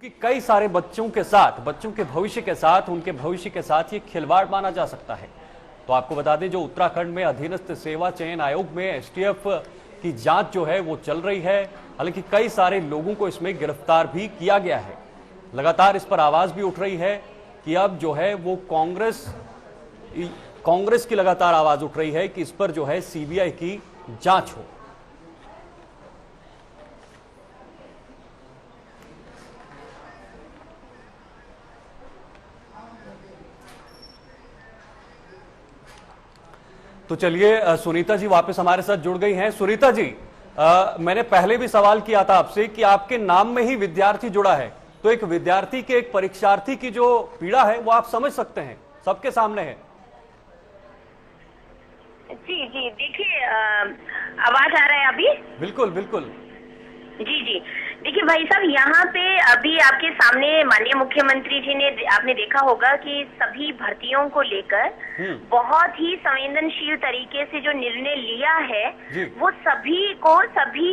कि कई सारे बच्चों के भविष्य के साथ, उनके भविष्य के साथ ये खिलवाड़ माना जा सकता है। तो आपको बता दें, जो उत्तराखंड में अधीनस्थ सेवा चयन आयोग में एसटीएफ की जांच जो है वो चल रही है। हालांकि कई सारे लोगों को इसमें गिरफ्तार भी किया गया है। लगातार इस पर आवाज भी उठ रही है कि अब जो है वो कांग्रेस की लगातार आवाज उठ रही है कि इस पर जो है सीबीआई की जांच हो। तो चलिए, सुनीता जी वापस हमारे साथ जुड़ गई हैं। सुनीता जी, मैंने पहले भी सवाल किया था आपसे कि आपके नाम में ही विद्यार्थी जुड़ा है, तो एक विद्यार्थी के, एक परीक्षार्थी की जो पीड़ा है वो आप समझ सकते हैं, सबके सामने है। जी जी, देखिए आवाज आ रहा है अभी? बिल्कुल बिल्कुल। जी जी, देखिए भाई साहब, यहाँ पे अभी आपके सामने माननीय मुख्यमंत्री जी ने, आपने देखा होगा कि सभी भर्तियों को लेकर बहुत ही संवेदनशील तरीके से जो निर्णय लिया है वो सभी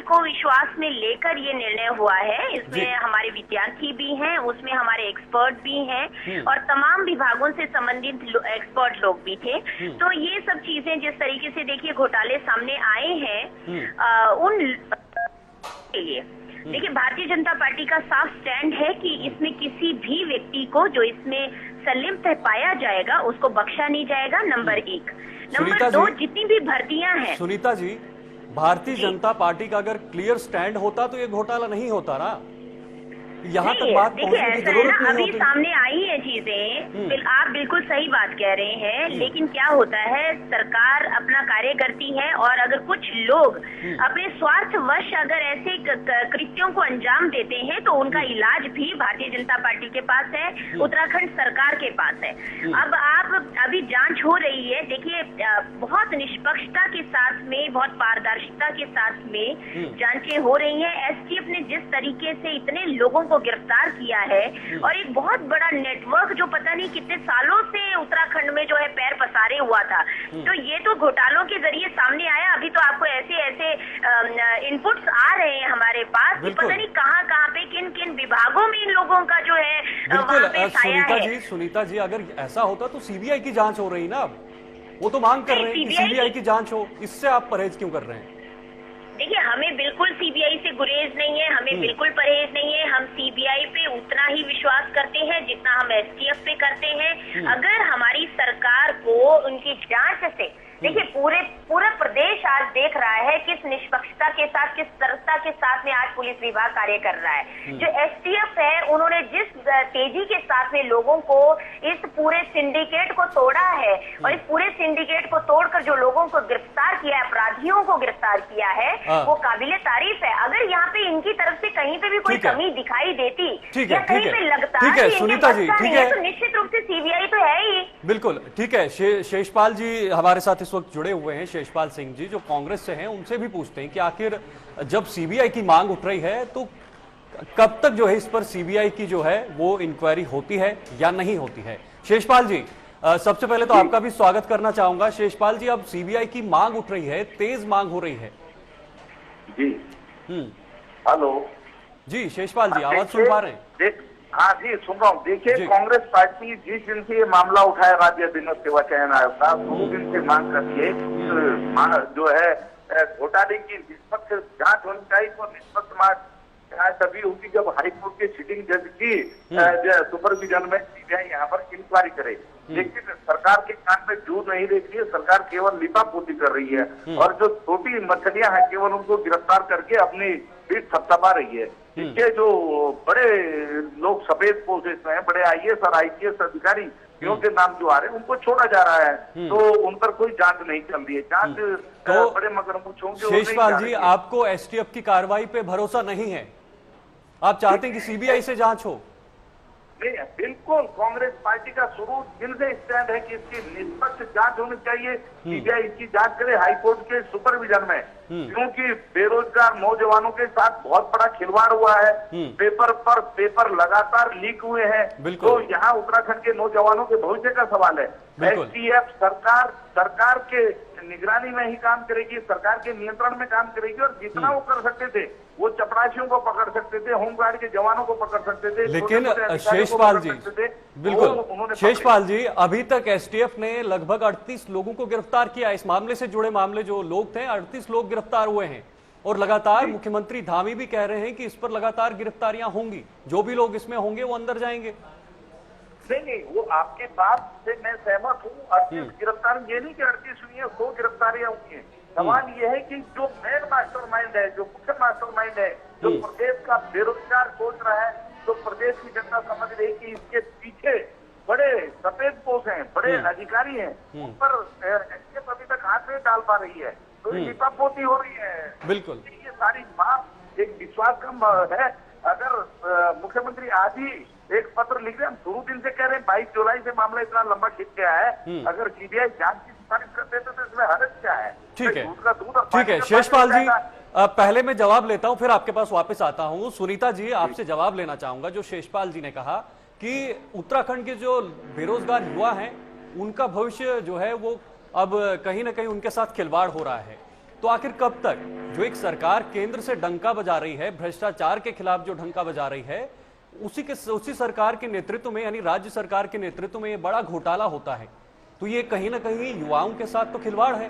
को विश्वास में लेकर ये निर्णय हुआ है। इसमें हमारे विद्यार्थी भी हैं, उसमें हमारे एक्सपर्ट भी हैं और तमाम विभागों से संबंधित एक्सपर्ट लोग भी थे। तो ये सब चीजें जिस तरीके से देखिए घोटाले सामने आए हैं उन के लिए देखिए भारतीय जनता पार्टी का साफ स्टैंड है कि इसमें किसी भी व्यक्ति को जो इसमें संलिप्त पाया जाएगा उसको बख्शा नहीं जाएगा। नंबर 1। नंबर 2, जितनी भी भर्तियां हैं। सुनीता जी, भारतीय जनता पार्टी का अगर क्लियर स्टैंड होता तो ये घोटाला नहीं होता ना। यहाँ तक बात पहुंचने की जरूरत नहीं होती। अभी सामने आई है चीजें, आप बिल्कुल सही बात कह रहे हैं, लेकिन क्या होता है, सरकार अपना कार्य करती है और अगर कुछ लोग अपने स्वार्थवश अगर ऐसे कृत्यों को अंजाम देते हैं तो उनका इलाज भी भारतीय जनता पार्टी के पास है, उत्तराखंड सरकार के पास है। अब आप अभी जांच हो रही है, देखिए बहुत निष्पक्षता के साथ में, बहुत पारदर्शिता के साथ में जांचें हो रही है। एसटीएफ ने जिस तरीके से इतने लोगों को गिरफ्तार किया है और एक बहुत बड़ा नेटवर्क जो पता नहीं कितने सालों से उत्तराखंड में जो है पैर पसारे हुआ था, तो ये तो घोटालों के जरिए सामने आया। अभी तो आपको ऐसे इनपुट्स आ रहे हैं हमारे पास कि पता नहीं कहां पे किन किन विभागों में इन लोगों का जो है वहां पे छाया है। सुनीता जी, अगर ऐसा होता तो सीबीआई की जांच हो रही ना। अब वो तो मांग कर रहे हैं कि सीबीआई की जांच हो, इससे आप परहेज क्यों कर रहे हैं? देखिए, हमें बिल्कुल सीबीआई से गुरेज नहीं है, हमें बिल्कुल परहेज नहीं है। हम सीबीआई पे उतना ही विश्वास करते हैं जितना हम एसटीएफ पे करते हैं। अगर हमारी सरकार को उनकी जांच से, देखिए पूरा प्रदेश आज देख रहा है किस निष्पक्षता के साथ, किस सरलता के साथ में आज पुलिस विभाग कार्य कर रहा है। जो एसटीएफ है, उन्होंने जिस तेजी के साथ में लोगों को, इस पूरे सिंडिकेट को तोड़ा है और इस पूरे सिंडिकेट को तोड़कर जो लोगों को गिरफ्तार किया है, अपराधियों को गिरफ्तार किया है, वो काबिले तारीफ है। अगर यहाँ पे इनकी तरफ से कहीं पे भी कोई कमी दिखाई देती या कहीं पे लगता है सुनीता जी, ठीक है, तो निश्चित रूप से सीबीआई तो है ही। बिल्कुल ठीक है। शेषपाल जी हमारे साथ इस वक्त जुड़े हुए हैं, शेषपाल सिंह जी जो कांग्रेस से हैं, उनसे भी पूछते हैं कि आखिर जब सीबीआई की मांग उठ रही है तो कब तक जो है इस पर सीबीआई की जो है वो इंक्वायरी होती है या नहीं होती है। शेषपाल जी, सबसे पहले तो आपका भी स्वागत करना चाहूंगा। शेषपाल जी, अब सीबीआई की मांग उठ रही है, तेज मांग हो रही है जी। हेलो जी, शेषपाल जी आवाज सुन पा रहे हैं? हाँ जी, सुन रहा हूँ। देखिए, कांग्रेस पार्टी जिस दिन से ये मामला उठाया राज्य अधीनस्थ सेवा चयन आयोग का, 2 दिन से मांग करती है जो है घोटाले की निष्पक्ष जांच होनी चाहिए। तो निष्पक्ष जांच तभी होगी जब हाईकोर्ट के सिटिंग जज की सुपरविजन में सीबीआई यहाँ पर इंक्वायरी करे। लेकिन सरकार के कान में जूं नहीं देख रही है, सरकार केवल लिपापोती कर रही है और जो छोटी मछलियां हैं केवल उनको गिरफ्तार करके अपनी पीठ थपथपा रही है। इसके जो बड़े लोग सफेद पोस्ट में हैं, बड़े आईएएस और आईपीएस अधिकारी के नाम जो आ रहे हैं, उनको छोड़ा जा रहा है, तो उन पर कोई जांच नहीं चल रही है। जांच तो बड़े मगरमच्छों के। शेषपाल जी, आपको एसटीएफ की कार्रवाई पे भरोसा नहीं है, आप चाहते हैं कि सीबीआई से जांच हो? नहीं, बिल्कुल कांग्रेस पार्टी का शुरू दिन से स्टैंड है कि इसकी निष्पक्ष जांच होनी चाहिए। सीबीआई इसकी जांच करे हाईकोर्ट के सुपरविजन में, क्योंकि बेरोजगार नौजवानों के साथ बहुत बड़ा खिलवाड़ हुआ है। पेपर लगातार लीक हुए हैं, तो यहाँ उत्तराखंड के नौजवानों के भविष्य का सवाल है। एसटीएफ सरकार के निगरानी में ही काम करेगी, सरकार के नियंत्रण में काम करेगी, और जितना वो कर सकते थे वो चपरासियों को पकड़ सकते थे, होमगार्ड के जवानों को पकड़ सकते थे, लेकिन छोटे-छोटे शेषपाल जी, अधिकारियों को पकड़ सकते थे, बिल्कुल वो उन्होंने शेषपाल जी, अभी तक एसटीएफ ने लगभग 38 लोगों को गिरफ्तार किया। इस मामले से जुड़े मामले जो लोग थे 38 लोग गिरफ्तार हुए हैं, और लगातार मुख्यमंत्री धामी भी कह रहे हैं कि इस पर लगातार गिरफ्तारियां होंगी, जो भी लोग इसमें होंगे वो अंदर जाएंगे। नहीं, वो आपके बात से मैं सहमत हूँ। 38 गिरफ्तारी, ये नहीं कि 38 हुई है, 100 गिरफ्तारियां हुई है। सवाल ये है कि जो मेन मास्टरमाइंड है, जो मुख्य मास्टरमाइंड है, जो प्रदेश का बेरोजगार सोच रहा है, जो प्रदेश की जनता समझ रही है कि इसके पीछे बड़े सफेद पोश हैं, बड़े अधिकारी हैं, उन पर एसटीएफ अभी तक हाथ नहीं डाल पा रही है, तो लिपापोती हो रही है। बिल्कुल, ये सारी बात एक विश्वास का है। अगर मुख्यमंत्री आज ही एक पत्र लिख रहे हैं, हम शुरू दिन से कह रहे हैं 22 जुलाई से मामला इतना लंबा खिंच गया है, अगर सीबीआई जांच की सिफारिश कर देते तो इसमें हरज क्या है? ठीक है, दूध का दूध और ठीक है शेषपाल जी, पहले मैं जवाब लेता हूं, फिर आपके पास वापस आता हूं। सुनीता जी, आपसे जवाब लेना चाहूंगा। जो शेषपाल जी ने कहा कि उत्तराखंड के जो बेरोजगार युवा हैं उनका भविष्य जो है वो अब कहीं ना कहीं उनके साथ खिलवाड़ हो रहा है, तो आखिर कब तक जो एक सरकार केंद्र से डंका बजा रही है, भ्रष्टाचार के खिलाफ जो डंका बजा रही है, उसी सरकार के नेतृत्व में, यानी राज्य सरकार के नेतृत्व में ये बड़ा घोटाला होता है, तो ये कहीं ना कहीं युवाओं के साथ तो खिलवाड़ है।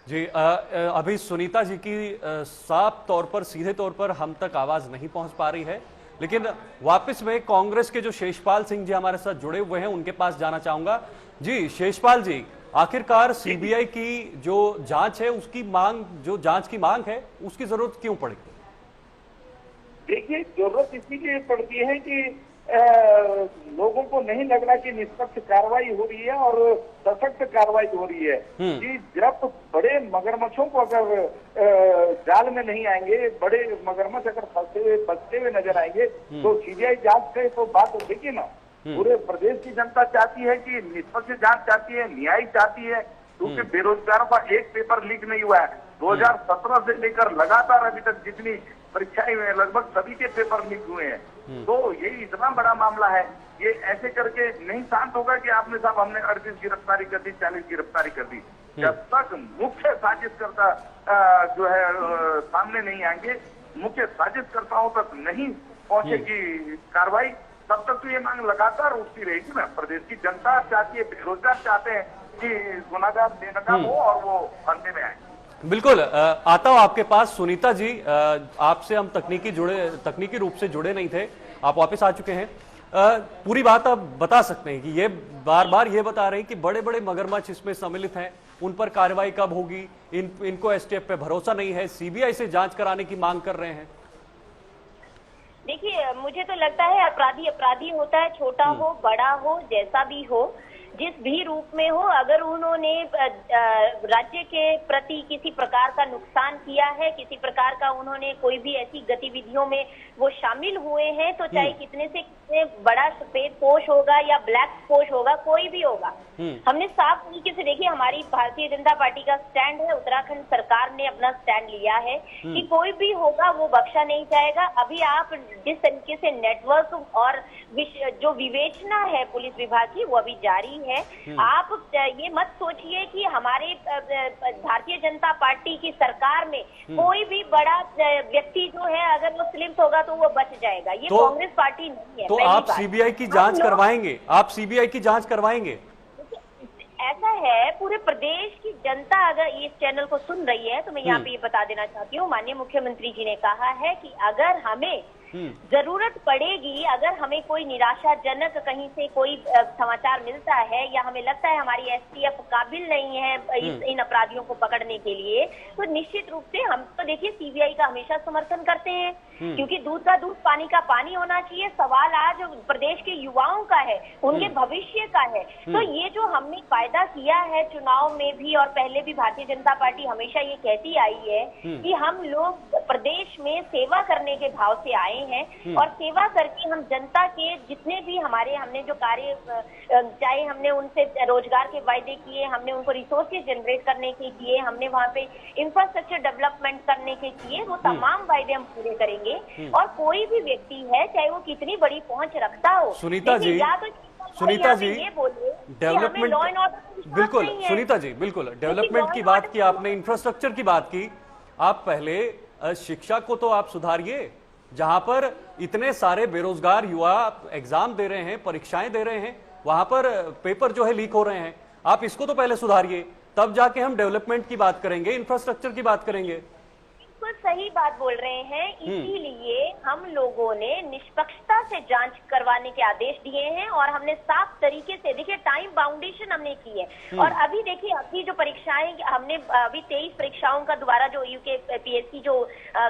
जी, अभी सुनीता जी की साफ तौर पर, सीधे तौर पर हम तक आवाज नहीं पहुंच पा रही है, लेकिन वापस में कांग्रेस के जो शेषपाल सिंह जी हमारे साथ जुड़े हुए हैं उनके पास जाना चाहूंगा। जी शेषपाल जी, आखिरकार सीबीआई की जो जांच है, उसकी मांग, जो जांच की मांग है, उसकी जरूरत क्यों पड़ी? देखिए, जरूरत इसीलिए पड़ती है कि लोगों को नहीं लग रहा कि निष्पक्ष कार्रवाई हो रही है और सशक्त कार्रवाई हो रही है। कि जब बड़े मगरमच्छों को अगर जाल में नहीं आएंगे, बड़े मगरमच्छ अगर फंसते हुए बचते हुए नजर आएंगे, तो सीबीआई जांच से तो बात उठेगी ना। पूरे प्रदेश की जनता चाहती है कि निष्पक्ष जांच चाहती है, न्याय चाहती है, क्योंकि बेरोजगारों का एक पेपर लीक नहीं हुआ है। 2017 से लेकर लगातार अभी तक जितनी परीक्षाएं हुई हैं, लगभग सभी के पेपर लीक हुए हैं। तो ये इतना बड़ा मामला है, ये ऐसे करके नहीं शांत होगा कि आपने साहब हमने 38 गिरफ्तारी कर दी, 40 गिरफ्तारी कर दी। जब तक मुख्य साजिशकर्ता जो है सामने नहीं आएंगे, मुख्य साजिशकर्ताओं तक नहीं पहुंचेगी कार्रवाई, तब तक तो ये मांग लगातार उठती रहेगी ना। प्रदेश की जनता चाहती है, बेरोजगार चाहते हैं कि गुनाहगार बेनकाब हो और वो फंदे में आए। बिल्कुल, आता हूं आपके पास। सुनीता जी, आपसे हम तकनीकी रूप से जुड़े नहीं थे, आप वापस आ चुके हैं। पूरी बात आप बता सकते हैं कि ये बार बार ये बता रहे हैं कि बड़े बड़े मगरमच्छ इसमें सम्मिलित हैं, उन पर कार्रवाई कब होगी, इनको एसटीएफ पे भरोसा नहीं है, सीबीआई से जांच कराने की मांग कर रहे हैं। देखिए, मुझे तो लगता है अपराधी अपराधी होता है, छोटा हो बड़ा हो जैसा भी हो, जिस भी रूप में हो, अगर उन्होंने राज्य के प्रति किसी प्रकार का नुकसान किया है, किसी प्रकार का उन्होंने कोई भी ऐसी गतिविधियों में वो शामिल हुए हैं, तो चाहे कितने से कितने बड़ा सफेद पोश होगा या ब्लैक पोश होगा, कोई भी होगा, हमने साफ तरीके से देखिए, हमारी भारतीय जनता पार्टी का स्टैंड है, उत्तराखंड सरकार ने अपना स्टैंड लिया है कि कोई भी होगा वो बख्शा नहीं जाएगा। अभी आप जिस तरीके से नेटवर्क और जो विवेचना है पुलिस विभाग की, वो अभी जारी है। आप ये मत सोचिए कि हमारे भारतीय जनता पार्टी की सरकार में कोई भी बड़ा व्यक्ति जो है अगर वो स्लिप होगा तो वो बच जाएगा, ये कांग्रेस पार्टी नहीं है। तो आप सीबीआई की जांच करवाएंगे? आप सीबीआई की जांच करवाएंगे? ऐसा है, पूरे प्रदेश की जनता अगर इस चैनल को सुन रही है तो मैं यहाँ पे ये बता देना चाहती हूँ, माननीय मुख्यमंत्री जी ने कहा है कि अगर हमें जरूरत पड़ेगी, अगर हमें कोई निराशाजनक कहीं से कोई समाचार मिलता है या हमें लगता है हमारी एसटीएफ काबिल नहीं है इन अपराधियों को पकड़ने के लिए, तो निश्चित रूप से हम तो देखिए सीबीआई का हमेशा समर्थन करते हैं, क्योंकि दूध का दूध पानी का पानी होना चाहिए। सवाल आज प्रदेश के युवाओं का है, उनके भविष्य का है। तो ये जो हमने वायदा किया है चुनाव में भी और पहले भी, भारतीय जनता पार्टी हमेशा ये कहती आई है कि हम लोग प्रदेश में सेवा करने के भाव से आए हैं और सेवा करके हम जनता के जितने भी हमने जो कार्य, चाहे हमने उनसे रोजगार के वायदे किए, हमने उनको रिसोर्सेज जनरेट करने के किए, हमने वहाँ पे इंफ्रास्ट्रक्चर डेवलपमेंट करने के किए, वो तमाम वायदे हम पूरे करेंगे। और कोई भी व्यक्ति है, चाहे वो कितनी बड़ी पहुंच रखता हो, सुनीता जी, या तो सुनीता जी, ये बोले डेवलपमेंट, लॉ एंड ऑर्डर बिल्कुल सुनीता जी, बिल्कुल डेवलपमेंट की बात की आपने, इंफ्रास्ट्रक्चर की बात की। आप पहले शिक्षा को तो आप सुधारिए, जहां पर इतने सारे बेरोजगार युवा एग्जाम दे रहे हैं, परीक्षाएं दे रहे हैं, वहां पर पेपर जो है लीक हो रहे हैं। आप इसको तो पहले सुधारिए, तब जाके हम डेवलपमेंट की बात करेंगे, इंफ्रास्ट्रक्चर की बात करेंगे। बिल्कुल सही बात बोल रहे हैं। इसीलिए हम लोगों ने निष्पक्षता से जांच करवाने के आदेश दिए हैं और हमने साफ तरीके से, देखिए टाइम बाउंडेशन हमने की है। और अभी देखिए, अभी जो परीक्षाएं हमने अभी 23 परीक्षाओं का दोबारा जो यूकेपीएससी जो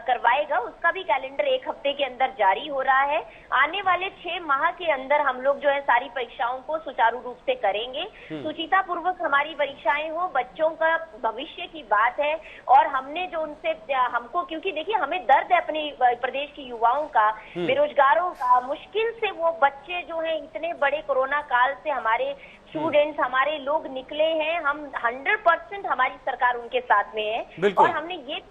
करवाएगा, उसका भी कैलेंडर 1 हफ्ते के अंदर जारी हो रहा है। आने वाले 6 माह के अंदर हम लोग जो है सारी परीक्षाओं को सुचारू रूप से करेंगे। सुचिता पूर्वक हमारी परीक्षाएं हो, बच्चों का भविष्य की बात है। और हमने जो उनसे हमको, क्योंकि देखिए हमें दर्द है अपने प्रदेश के युवाओं का, बेरोजगारों का, मुश्किल से वो बच्चे जो हैं इतने बड़े कोरोना काल से हमारे स्टूडेंट्स, हमारे लोग निकले हैं। हम 100% हमारी सरकार उनके साथ में है। और हमने ये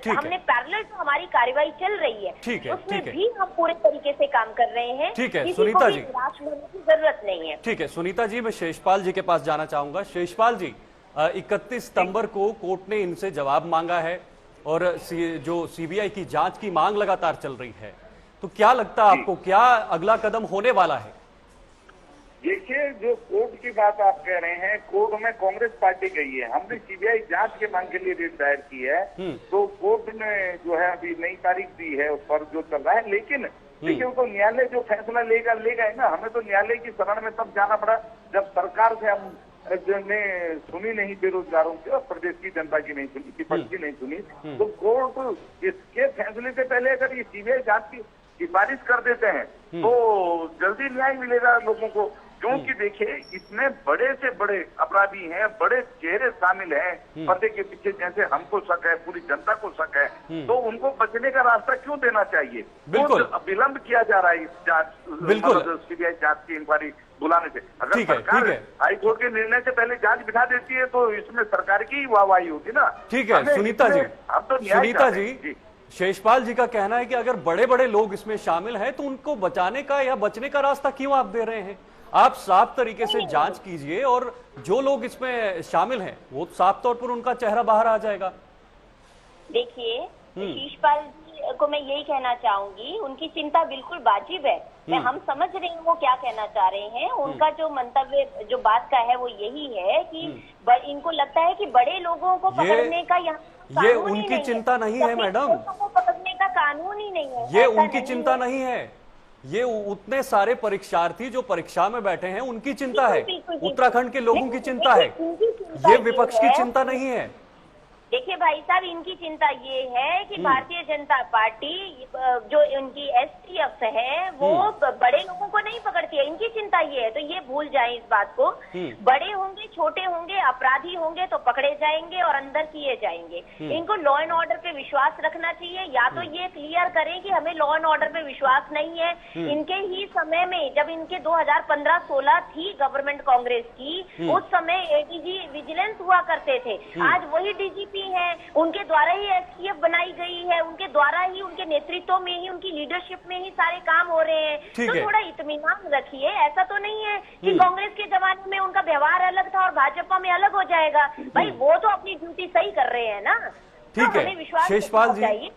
हमने पैरेलल जो हमारी कार्यवाही चल रही है उसमें भी हम पूरे तरीके से काम कर रहे हैं। ठीक है सुनीता जी, निराश होने की जरूरत नहीं है। ठीक है सुनीता जी, मैं शेषपाल जी के पास जाना चाहूंगा। शेषपाल जी, 31 सितंबर को कोर्ट ने इनसे जवाब मांगा है और जो सीबीआई की जांच की मांग लगातार चल रही है, तो क्या लगता है आपको, क्या अगला कदम होने वाला है? देखिए, जो कोर्ट की बात आप कह रहे हैं, कोर्ट में कांग्रेस पार्टी गई है, हमने सीबीआई जांच के मांग के लिए रिट दायर की है। तो कोर्ट ने जो है अभी नई तारीख दी है, उस पर जो चल रहा है। लेकिन देखिए, वो न्यायालय जो फैसला लेगा ही ना। हमें तो न्यायालय की शरण में तब जाना पड़ा जब सरकार से हम ने सुनी नहीं, बेरोजगारों की और प्रदेश की जनता की नहीं सुनी, विपक्ष की नहीं सुनी। तो कोर्ट इसके फैसले से पहले अगर ये सीबीआई जांच की सिफारिश कर देते हैं तो जल्दी न्याय मिलेगा लोगों को। क्योंकि देखिए, इतने बड़े से बड़े अपराधी हैं, बड़े चेहरे शामिल हैं पर्दे के पीछे, जैसे हमको शक है, पूरी जनता को शक है, तो उनको बचने का रास्ता क्यों देना चाहिए? बिल्कुल विलंब किया जा रहा है इस जांच, बिल्कुल सीबीआई जांच की इंक्वायरी बुलाने से। अगर सरकार हाईकोर्ट के निर्णय से पहले जांच बिठा देती है तो इसमें सरकार की वाहवाही होगी ना। ठीक है सुनीता जी, अब तो सुनीता जी, शेषपाल जी का कहना है कि अगर बड़े बड़े लोग इसमें शामिल हैं तो उनको बचाने का या बचने का रास्ता क्यों आप दे रहे हैं? आप साफ तरीके से जांच कीजिए और जो लोग इसमें शामिल हैं वो साफ तौर पर उनका चेहरा बाहर आ जाएगा। देखिए, शेषपाल जी को मैं यही कहना चाहूंगी, उनकी चिंता बिल्कुल वाजिब है। मैं हम समझ रही हूँ वो क्या कहना चाह रहे हैं। उनका जो मंतव्य, जो बात का है, वो यही है कि इनको लगता है कि बड़े लोगों को पकड़ने का ये उनकी चिंता नहीं है मैडम, पकड़ने का कानून ही नहीं है। ये उनकी चिंता नहीं है। ये उतने सारे परीक्षार्थी जो परीक्षा में बैठे हैं उनकी चिंता है, उत्तराखंड के लोगों की चिंता है, ये विपक्ष की चिंता नहीं है। देखिए भाई साहब, इनकी चिंता ये है कि भारतीय जनता पार्टी जो उनकी एसटीएफ है वो बड़े लोगों को नहीं पकड़ती है, इनकी चिंता ये है। तो ये भूल जाएं इस बात को। बड़े होंगे, छोटे होंगे, अपराधी होंगे तो पकड़े जाएंगे और अंदर किए जाएंगे। इनको लॉ एंड ऑर्डर पे विश्वास रखना चाहिए। या तो ये क्लियर करें कि हमें लॉ एंड ऑर्डर पे विश्वास नहीं है। इनके ही समय में, जब इनके 2015-16 थी गवर्नमेंट कांग्रेस की, उस समय एडीजी विजिलेंस हुआ करते थे। आज वही डीजीपी है, उनके द्वारा ही एसटीएफ बनाई गई है, उनके द्वारा ही, उनके नेतृत्व में ही, उनकी लीडरशिप में ही सारे काम हो रहे हैं। तो थोड़ा इत्मीनान रखिए। ऐसा तो नहीं है कि कांग्रेस के जमाने में उनका व्यवहार अलग था और भाजपा में अलग हो जाएगा। भाई वो तो अपनी ड्यूटी सही कर रहे हैं ना। ठीक है शेषपाल जी,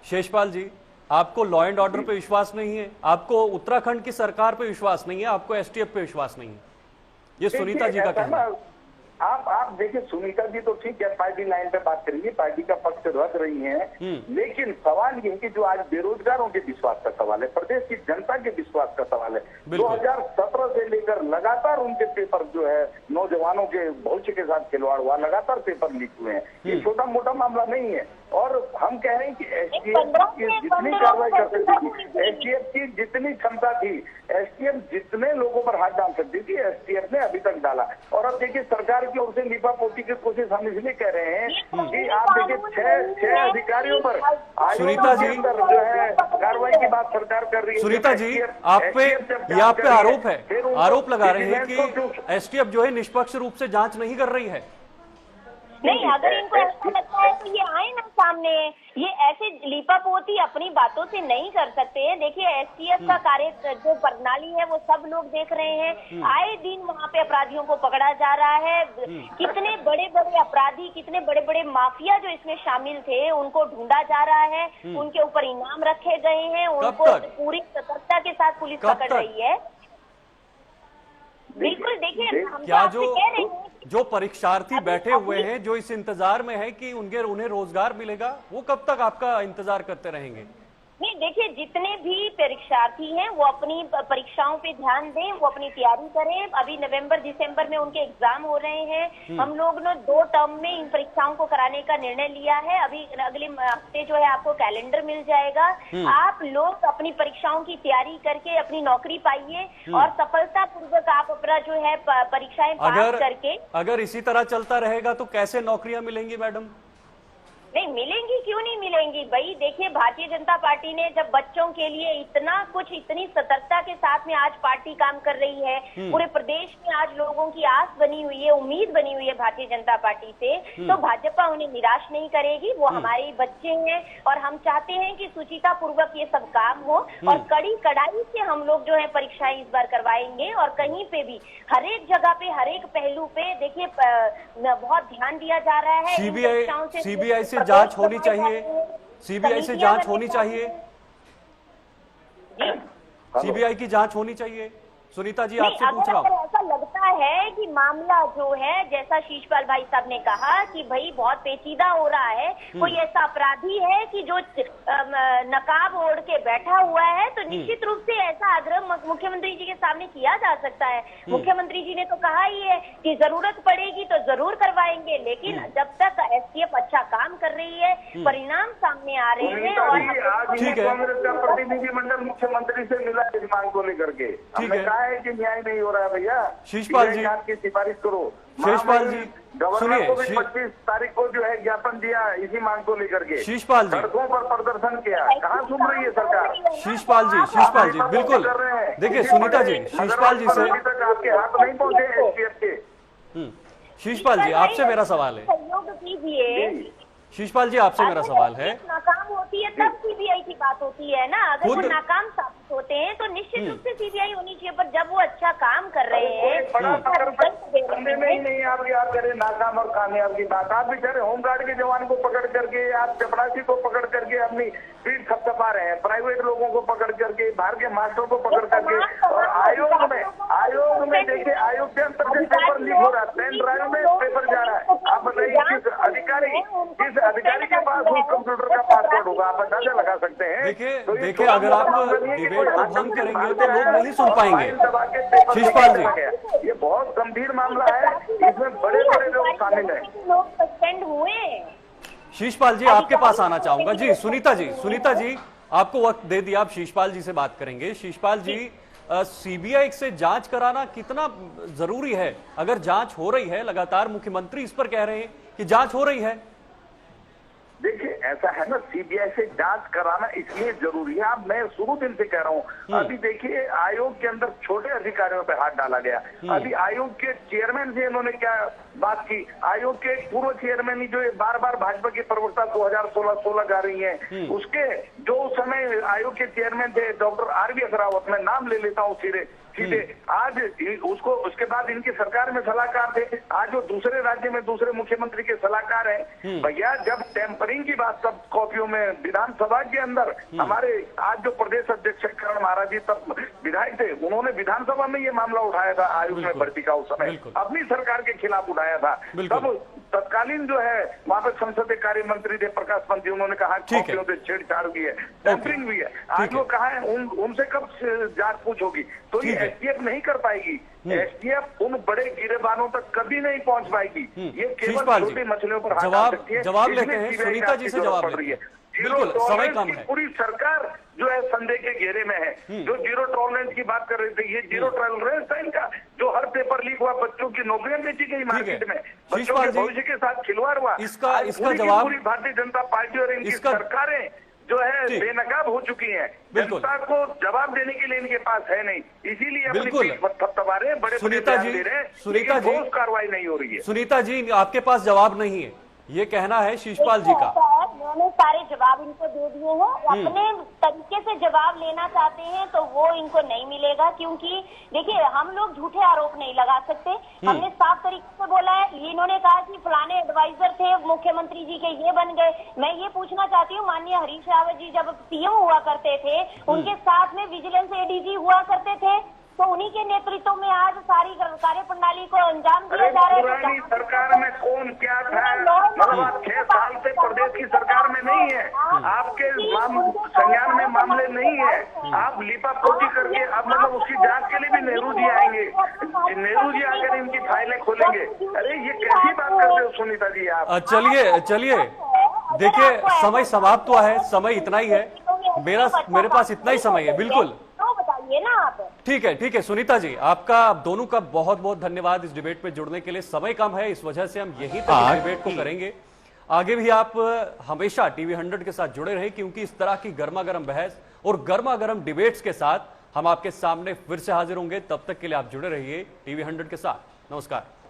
शेषपाल जी, आपको लॉ एंड ऑर्डर पे विश्वास नहीं है, आपको उत्तराखंड की सरकार पे विश्वास नहीं है, आपको एसटीएफ पे विश्वास नहीं है, ये सुनीता जी का कहना है। आप देखिए, सुनीता जी तो ठीक है, पार्टी लाइन पे बात करेंगी, पार्टी का पक्ष रख रही हैं। लेकिन सवाल ये है कि जो आज बेरोजगारों के विश्वास का सवाल है, प्रदेश की जनता के विश्वास का सवाल है, 2017 से लेकर लगातार उनके पेपर जो है, नौजवानों के भविष्य के साथ खिलवाड़ हुआ, लगातार पेपर लीक हुए हैं। ये छोटा मोटा मामला नहीं है। और हम कह रहे हैं कि एसटीएफ की जितनी कार्रवाई कर सकती थी, एसटीएफ की जितनी क्षमता थी, एसटीएफ जितने लोगों पर हाथ डाल सकती थी, एसटीएफ ने अभी तक डाला। और अब देखिए सरकार की ओर से लीपापोती की कोशिश हम इसलिए कह रहे हैं कि आप देखिए छह अधिकारियों पर सुनीता जी जो है कार्रवाई की बात सरकार कर रही है। सुनीता जी, आप पे ये आप पे आरोप है, आरोप लगा रहे हैं कि एसटीएफ जो है निष्पक्ष रूप से जांच नहीं कर रही है। नहीं, अगर इनको ऐसा लगता है तो ये आए ना सामने। ये ऐसे लीपापोती अपनी बातों से नहीं कर सकते हैं। देखिए एसटीएफ का कार्य जो प्रणाली है वो सब लोग देख रहे हैं। आए दिन वहाँ पे अपराधियों को पकड़ा जा रहा है। कितने बड़े बड़े अपराधी, कितने बड़े बड़े माफिया जो इसमें शामिल थे उनको ढूंढा जा रहा है, उनके ऊपर इनाम रखे गए हैं, उनको पूरी सतर्कता के साथ पुलिस पकड़ रही है। बिल्कुल, देखिए हम क्या तो आपसे कह रहे हैं जो परीक्षार्थी बैठे हुए हैं, जो इस इंतजार में है कि उन्हें रोजगार मिलेगा, वो कब तक आपका इंतजार करते रहेंगे? नहीं, देखिए जितने भी परीक्षार्थी हैं वो अपनी परीक्षाओं पे ध्यान दें, वो अपनी तैयारी करें। अभी नवंबर दिसंबर में उनके एग्जाम हो रहे हैं। हम लोग ने 2 टर्म में इन परीक्षाओं को कराने का निर्णय लिया है। अभी अगले हफ्ते जो है आपको कैलेंडर मिल जाएगा। आप लोग अपनी परीक्षाओं की तैयारी करके अपनी नौकरी पाइए और सफलता पूर्वक आप अपना जो है परीक्षाएं पास करके। अगर इसी तरह चलता रहेगा तो कैसे नौकरियां मिलेंगी मैडम? नहीं मिलेंगी, क्यों नहीं मिलेंगी भाई। देखिए भारतीय जनता पार्टी ने जब बच्चों के लिए इतना कुछ, इतनी सतर्कता के साथ में आज पार्टी काम कर रही है, पूरे प्रदेश में आज लोगों की आस बनी हुई है, उम्मीद बनी हुई है भारतीय जनता पार्टी से, तो भाजपा उन्हें निराश नहीं करेगी। वो हमारे बच्चे हैं और हम चाहते हैं कि सुचिता पूर्वक ये सब काम हो और कड़ी कड़ाई से हम लोग जो है परीक्षाएं इस बार करवाएंगे। और कहीं पे भी हर एक जगह पे, हर एक पहलू पे देखिए बहुत ध्यान दिया जा रहा है। सीबीआई से जांच होनी चाहिए, सीबीआई से जांच होनी चाहिए, सीबीआई की जांच होनी चाहिए। सुनीता जी आपसे पूछ रहा हूँ, ऐसा लगता है कि मामला जो है, जैसा शीशपाल भाई साहब ने कहा कि भाई बहुत पेचीदा हो रहा है, कोई ऐसा अपराधी है कि जो नकाब ओढ़ के बैठा हुआ है, तो निश्चित रूप से ऐसा आग्रह मुख्यमंत्री जी के सामने किया जा सकता है। मुख्यमंत्री जी ने तो कहा ही है कि जरूरत पड़ेगी तो जरूर करवाएंगे, लेकिन जब तक एसटीएफ अच्छा काम कर रही है, परिणाम सामने आ रहे हैं। और ठीक है, कांग्रेस का प्रतिनिधिमंडल मुख्यमंत्री से मिला इस मांग को लेकर के, हमने कहा है कि न्याय नहीं हो रहा है भैया, शीशपाल जी की सिफारिश करो। शीशपाल जी गवर्नर को भी 25 तारीख को जो है ज्ञापन दिया इसी मांग को लेकर के, शीशपाल जी सड़कों पर प्रदर्शन किया, कहाँ सुन रही है सरकार? शीशपाल जी बिल्कुल, देखिए सुनीता जी, शीशपाल जी से अभी तक आपके हाथ नहीं पहुंचे एसटीएफ के। शीशपाल जी आपसे मेरा सवाल है, सहयोग कीजिए। शीशपाल जी आपसे मेरा सवाल है, नाकाम होती है तब सीबीआई की बात होती है ना। अगर वो नाकाम साबित होते हैं तो निश्चित रूप से सीबीआई होनी चाहिए, पर जब वो अच्छा काम कर रहे हैं बंदे में ही नहीं आप याद करें नाकाम और कामयाब की बात। आप बेचारे होमगार्ड के जवान को पकड़ करके, आप चपरासी को पकड़ करके अपनी पीठ थपथपा रहे हैं, प्राइवेट लोगों को पकड़ करके, बाहर के मास्टर को पकड़ करके। और आयोग में देखिए, आयोग के अंतर्गत पेपर लीक हो रहा है, पेन ड्राइव में पेपर जा रहा है। आप बताइए किस अधिकारी के पास उस कंप्यूटर का पासवर्ड होगा? आप अंदाजा लगा सकते हैं। देखिए अगर आप डिबेट को भंग करेंगे तो लोग नहीं सुन पाएंगे। शीशपाल जी, ये बहुत गंभीर मामला है, इसमें बड़े बड़े लोग शामिल हैं। लोग सस्पेंड हुए। शीशपाल जी आपके पास आना चाहूंगा। जी सुनीता जी आपको वक्त दे दिया, आप शीशपाल जी से बात करेंगे। शीशपाल जी, सीबीआई से जांच कराना कितना जरूरी है? अगर जांच हो रही है, लगातार मुख्यमंत्री इस पर कह रहे हैं कि जांच हो रही है। देखिए ऐसा है ना, सीबीआई से जांच कराना इसलिए जरूरी है। अब मैं शुरू दिन से कह रहा हूँ, अभी देखिए आयोग के अंदर छोटे अधिकारियों पे हाथ डाला गया। अभी आयोग के चेयरमैन से इन्होंने क्या बात की? आयोग के पूर्व चेयरमैन जो बार बार भाजपा की प्रवक्ता 2016 गा रही है, उसके जो उस समय आयोग के चेयरमैन थे डॉक्टर आरवी असरावत, मैं नाम ले लेता हूँ सीधे, आज उसको, उसके बाद इनकी सरकार में सलाहकार थे, आज वो दूसरे राज्य में दूसरे मुख्यमंत्री के सलाहकार हैं। भैया जब टेम्परिंग की बात, तब कॉपियों में विधानसभा के अंदर हमारे आज जो प्रदेश अध्यक्ष करण महाराज जी तब विधायक थे, उन्होंने विधानसभा में ये मामला उठाया था आयोग में भर्ती का, उस समय अपनी सरकार के खिलाफ उठाया था। तब तत्कालीन जो है वहाँ पे संसदीय कार्य मंत्री थे प्रकाश पंत जी, उन्होंने कहा कॉपियों से छेड़छाड़ भी है, टेम्परिंग भी है। आज वो कहा है उनसे कब जांच पूछ होगी? तो ये एसटीएफ नहीं कर पाएगी। एसटीएफ उन बड़े गिरेबानों तक कभी नहीं पहुंच पाएगी। ये केवल शीशपाल छोटी जी, मछलियों पर हाथ डाल सकती है। जवाब इसमें लेते हैं, CBI सुनीता जी की से जरूरत जवाब पड़ लेते रही है। हैं। जीरो बिल्कुल, समय टॉलरेंस कम की है। पूरी सरकार जो है संदेह के घेरे में है। जो जीरो टॉलरेंस की बात कर रहे थे, ये जीरो टॉलरेंस था इनका। जो हर पेपर लीक हुआ, बच्चों की नौकरियां बेची गई मार्केट में, बच्चों शीशपाल के जी, भविष्य के साथ खिलवाड़ हुआ। इसका आज पूरी की जवाब- पूरी भारतीय जनता पार्टी और इनकी इसका- सरकारें जो है ठीक। बेनकाब हो चुकी हैं। बिल्कुल। जनता को जवाब देने के लिए इनके पास है नहीं, इसीलिए अपनी बिल्कुल। पीठ पर थपथपा रहे हैं, बड़े सुनीता बयान जी- दे रहे हैं, सुनीता लेकिन जी- ठोस कार्रवाई नहीं हो रही है। सुनीता जी, आपके पास जवाब नहीं है, ये कहना है शीशपाल जी का। ऐसा है, मैंने सारे जवाब इनको दे दिए हैं। अपने तरीके से जवाब लेना चाहते हैं तो वो इनको नहीं मिलेगा, क्योंकि देखिए हम लोग झूठे आरोप नहीं लगा सकते। हमने साफ तरीके से बोला है। इन्होंने कहा कि फलाने एडवाइजर थे मुख्यमंत्री जी के, ये बन गए। मैं ये पूछना चाहती हूँ, माननीय हरीश रावत जी जब सीएम हुआ करते थे, उनके साथ में विजिलेंस एडीजी हुआ करते थे, तो उन्हीं के नेतृत्व में आज सारी कार्य प्रणाली को अंजाम दिया जा रहा है। पुरानी सरकार में कौन क्या था, मतलब आप 6 साल से प्रदेश की सरकार में नहीं है, आपके संज्ञान में मामले नहीं है, आप लिपापोती करके अब मतलब उसकी जांच के लिए भी नेहरू जी आएंगे, नेहरू जी आकर इनकी फाइलें खोलेंगे। अरे ये कैसी बात करते हो सुनीता जी आप? चलिए देखिए, समय समाप्त हुआ है, समय इतना ही है, मेरे पास इतना ही समय है। बिल्कुल, तो बताइए ना आप। ठीक है सुनीता जी, आपका दोनों का बहुत बहुत धन्यवाद इस डिबेट में जुड़ने के लिए। समय कम है, इस वजह से हम यहीं तक इस डिबेट को करेंगे। आगे भी आप हमेशा टीवी 100 के साथ जुड़े रहे, क्योंकि इस तरह की गर्मा गर्म बहस और गर्मा गर्म डिबेट्स के साथ हम आपके सामने फिर से हाजिर होंगे। तब तक के लिए आप जुड़े रहिए टीवी 100 के साथ। नमस्कार।